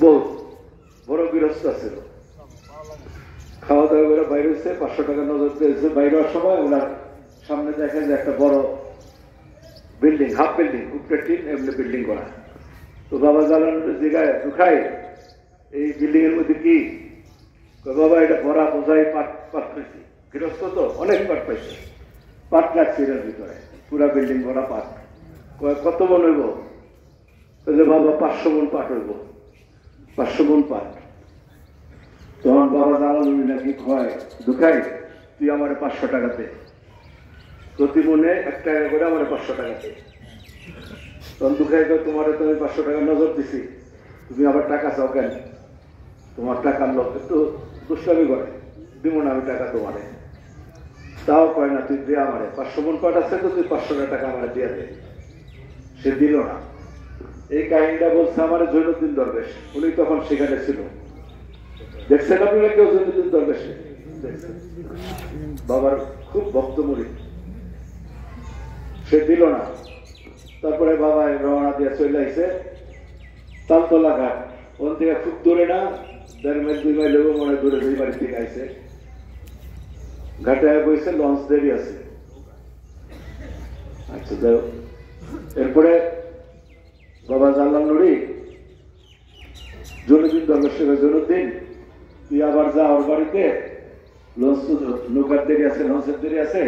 বহুত বড় গৃহস্থ ছিল। খাওয়া দাওয়া করে বাইরে হচ্ছে, 500 টাকা নজর দিয়েছে। বাইরে হওয়ার সময় ওনার সামনে দেখেন যে একটা বড় বিল্ডিং, হাফ বিল্ডিং, উপরে টিন, এমনি বিল্ডিং করা। তো বাবা জালানুরের জায়গায় ঢুকাই, এই বিল্ডিং এর মধ্যে কি? বাবা এটা ভরা বোঝাই পাট পাইছি, গৃহস্থ তো অনেক পাট পাইছে, পাট রাখছে এর ভিতরে, পুরা বিল্ডিং ভরা পাট। কত মন হইব? বাবা 500 মন পাট হইব, 500 মন পাট। তখন বাবা জালানুরি নাকি কয়, ঢুকাই তুই আমার 500 টাকা দে, প্রতি মনে 1 টাকা করে আমার 500 টাকা দে। তখন দুঃখাই তোমার তো আমি 500 টাকা নজর দিছি, তুমি আবার টাকা চাও কেন? তোমার টাকার লোক একটু দুষ্টামি করে, দিব না আমি টাকা তোমারে। তাও কয় না, তুই দে আমারে, 500 মন পাট আছে তো, তুই 500 টাকা আমার দিয়ে দে। সে দিল না। এই কাহিনীটা বলছে আমার জৈনুদ্দিন দরবেশ, উনি তখন সেখানে ছিল। দেখছেন আপনারা কেউ জৈনুদ্দিন দরবেশ? বাবার খুব ভক্ত মুরিদ। সে দিল না। তারপরে বাবা রওনা দিয়ে চলে আসছে তালতলা ঘাট। ওখান থেকে খুব দূরে না, 1.5 মাইল 2 মাইল মনে দূরে, দুই বাড়ি থেকে আইসে ঘাটে বইছে, লঞ্চ দেরি আছে। আচ্ছা যাই হোক, এরপরে বাবা জালানুরি জৈনুদ্দিন দরবেশ, জৈনুদ্দিন তুই আবার যা ওর বাড়িতে, লঞ্চ নৌকার দেরি আছে, লঞ্চের দেরি আছে,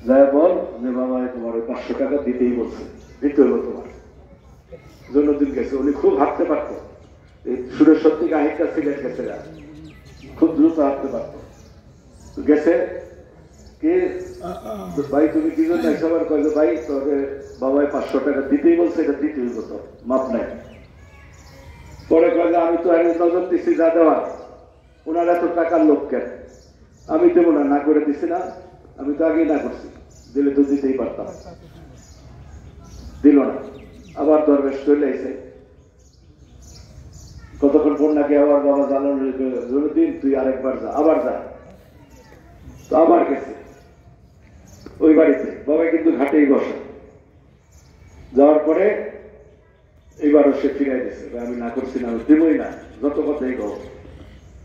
যাই বল যে বাবা তোমার 500 টাকা দিতেই বলছে, দিতে হইব তোমার। জৈনুদ্দিন গেছে, উনি খুব হাঁটতে পারত, এই সুরেশ্বর থেকে আহিকা সিলেট গেছে, খুব দ্রুত হাঁটতে পারত। গেছে কি, ভাই তুমি কি জন্য সবার কয়ে, ভাই তোকে বাবাই 500 টাকা দিতেই বলছে, এটা দিতে হইব তো, মাপ নাই। পরে কয়ে আমি তো নজর দিচ্ছি যা দেওয়ার, ওনারা তো টাকার লোক কেন, আমি দেবো না, না করে দিছি না, আমি তো আগেই না করছি, দিলে তো দিতেই পারতাম। দিল না। আবার দরবেশ চলে এসে কতক্ষণ পর নাকি আবার বাবা জালানুরি, জৈনুদ্দিন তুই আরেকবার যা, আবার যা। তো আবার গেছে ওই বাড়িতে, বাবা কিন্তু ঘাটেই বসে। যাওয়ার পরে এইবারও সে ফিরাই দিছে, আমি না করছি না, আমি দেবই না, যত কথাই গো,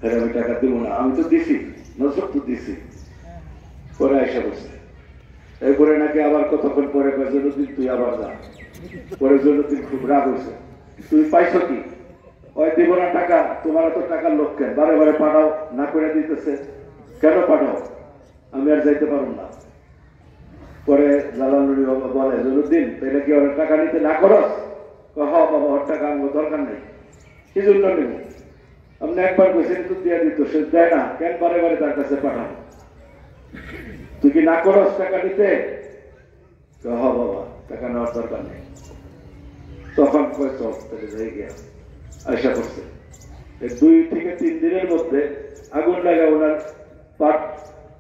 হ্যাঁ আমি টাকা দেব না, আমি তো দিছি, নজর তো দিছি। পরে আইসা বসে, এরপরে নাকি আবার কতক্ষণ পরে জৈনুদ্দিন তুই আবার যা। পরে জৈনুদ্দিন খুব রাগ হয়েছে, তুই পাইছো কি? ওই দিব না টাকা, তোমার তো টাকার লোক কেন, বারে বারে পাঠাও, না করে দিতেছে, কেন পাঠাও? আমি আর যাইতে পারব না। পরে জালানুরি বাবা বলে, জৈনুদ্দিন তাহলে কি ওর টাকা নিতে না করস? হ বাবা, ওর টাকা আমার দরকার নেই, কি জন্য নেব? আপনি একবার বসে তো দিয়ে দিত, সে দেয় না কেন, বারে বারে তার কাছে পাঠাও? তুই কি না করস টাকা দিতে? হ বাবা, টাকা নেওয়ার দরকার নেই। তখন কয় চল তাহলে যাই গিয়া। আশা করছে 2 থেকে 3 দিনের মধ্যে আগুন লাগা ওনার পাট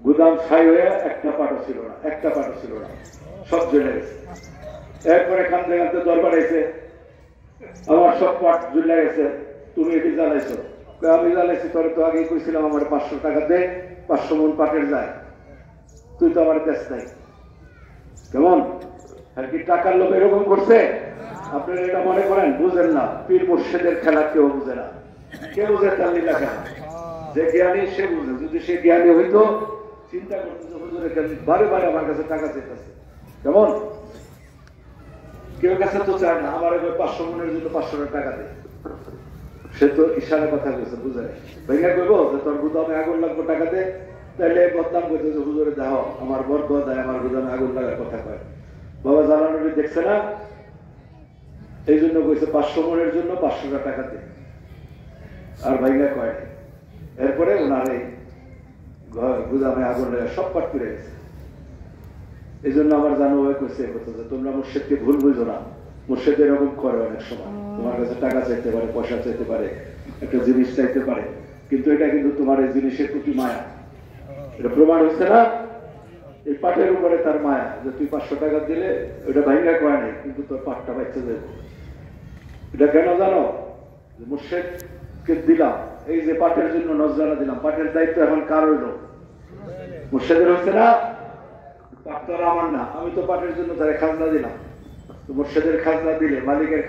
গুদাম ছাই হয়ে একটা পাটও ছিল না, একটা পাটও ছিল না, সব জ্বলে গেছে। এরপরে কান্দে কান্দে দরবার এসে, আমার সব পাট জ্বলে গেছে, তুমি এটি জ্বালাইছো? আমি জ্বালাইছি, তোর তো আগেই কইছিলাম আমার 500 টাকা দে, 500 মন পাটের যায়, তুই তো আমার দেশ নাই। কেমন আর কি টাকার লোক এরকম করছে? আপনারা এটা মনে করেন, বুঝেন না, পীর মুর্শিদের খেলা কেউ বুঝে না, কেউ বুঝে তার লীলা খেলা। যে জ্ঞানী সে বুঝে, যদি সে জ্ঞানী হইতো চিন্তা করতো যে হুজুরে বারে বারে আমার কাছে টাকা চাইতেছে। কেমন কেউ কাছে তো চায় না, আমার 500 মনের জন্য 500 টাকা দেয়, সে তো ইশারা কথা বলছে, বুঝে ভেঙে কইব যে তোর গুদামে আগুন লাগবে, টাকা দে। তাইলে বদনাম করছে যে হুজুরে দেখো আমার বর্গ দেয়, আমার গুদামে আগুন লাগার কথা কয়। বাবা জালানুরি দেখছে না, এই জন্য কইছে 500 মনের জন্য 500 টাকা দে, আর ভাইঙ্গা কয়। এরপরে ওনার এই গুদামে আগুন লাগা সব পাট করে গেছে। এই জন্য আমার জানো হয়ে কইছে কথা যে তোমরা মুর্শিদকে ভুল বুঝো না, মুর্শিদ এরকম করে অনেক সময়, তোমার কাছে টাকা চাইতে পারে, পয়সা চাইতে পারে, একটা জিনিস চাইতে পারে, কিন্তু এটা কিন্তু তোমার এই জিনিসের প্রতি মায়া। এটা প্রমাণ হচ্ছে না, এই পাটের উপরে তার মায়া, যে তুই 500 টাকা দিলে ওটা ভাইঙ্গা কয় নাই, কিন্তু তোর পাটটা বাচ্চা দেব। এটা কেন জানো? মুর্শিদকে দিলাম, এই যে পাটের জন্য নজরানা দিলাম, পাটের দায়িত্ব এখন কার হইল? মুর্শিদের হচ্ছে না, পাট তো আমার না, আমি তো পাটের জন্য তারা খাজনা দিলাম। তো মুর্শিদের খাজনা দিলে মালিকের